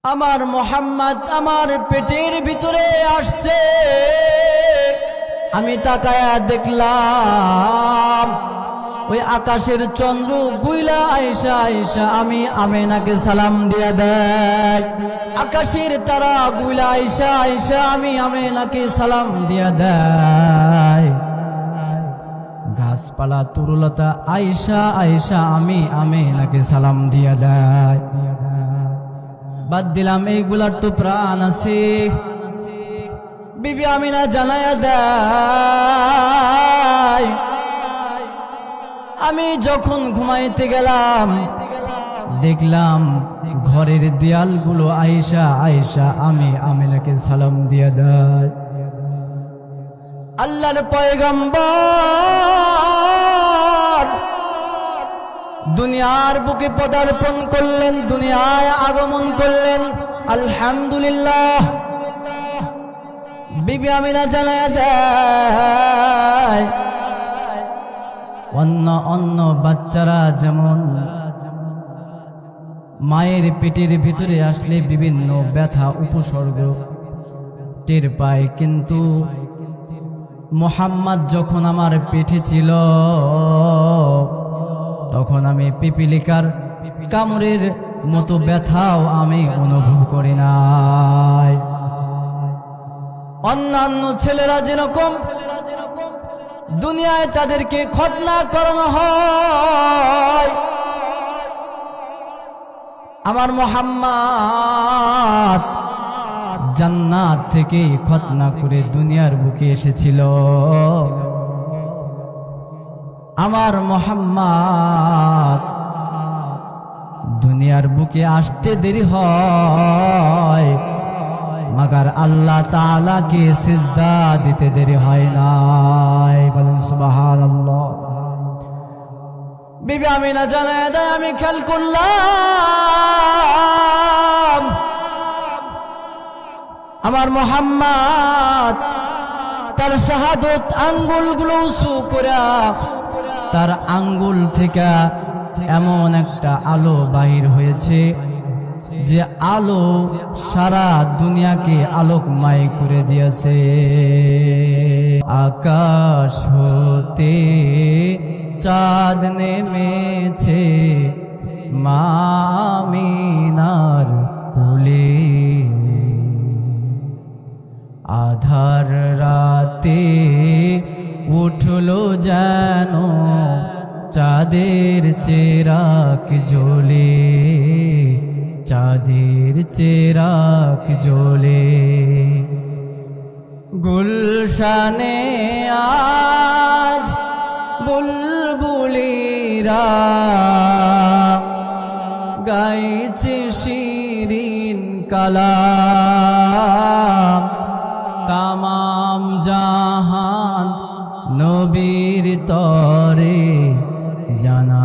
আমার মোহাম্মদ আমার পেটের ভিতরে আসছে। আমি তাকায়া দেখলাম ওই আকাশের চন্দ্র গুইলা আয়েশা আয়েশা আমি আমেনাকে সালাম দিয়া দেয়। আকাশের তারা গুইলা আয়েশা আয়েশা আমি আমেনাকে সালাম দিয়া দেয়। গাছপালা তরুলতা আয়েশা আয়েশা আমি আমেনাকে সালাম দিয়া দেয়। বাদ দিলাম এইগুলার তো প্রাণ আছে। বিবি আমিনা জানায়া দেয় আমি যখন ঘুমাইতে গেলাম দেখলাম ঘরের দেয়ালগুলো আয়েশা আয়েশা আমি আমিনাকে সালাম দিয়া দেয়। আল্লাহর পয়গম্বর দুনিয়ার বুকে পদার্পণ করলেন, দুনিয়ায় আগমন করলেন। আলহামদুলিল্লাহ। বিবি আমিনা জানায়া দেয় অন্য অন্য বাচ্চারা যেমন মায়ের পেটের ভিতরে আসলে বিভিন্ন ব্যথা উপসর্গ টের পায়, কিন্তু মুহাম্মদ যখন আমার পেটে ছিল তখন আমি পিপিলিকার কামড়ের মতো ব্যথাও আমি অনুভব করি নাই। অন্যান্য ছেলেরা যেরকম দুনিয়ায় তাদেরকে খতনা করানো হয়, আমার মুহাম্মদ জান্নাত থেকে খতনা করে দুনিয়ার বুকে এসেছিল। আমার মুহাম্মদ দুনিয়ার বুকে আসতে দেরি হয়, মगर আল্লাহ তাআলা কে সিজদা দিতে দেরি হয় নাই। বলেন সুবহানাল্লাহ। বিবি আমিনা জানায় দেয় আমি খেয়াল করলাম আমার মুহাম্মদ তার শাহাদত আঙ্গুলগুলো উঁচু করে তার আঙ্গুল থেকে এমন একটা আলো বাহির হয়েছে যে আলো সারা দুনিয়াকে আলোকময় করে দিয়েছে। আকাশ হতে চাঁদ নেমেছে মা আমিনার কোলে, আধার রাতে উঠলো যেন চাঁদের চেরাক জ্বলে, চাঁদের চেরাক জ্বলে। গুলশানে আজ বুলবুলিরা গাইছে শিরিন কালাম, তামাম জাহান নবীর তরে জানা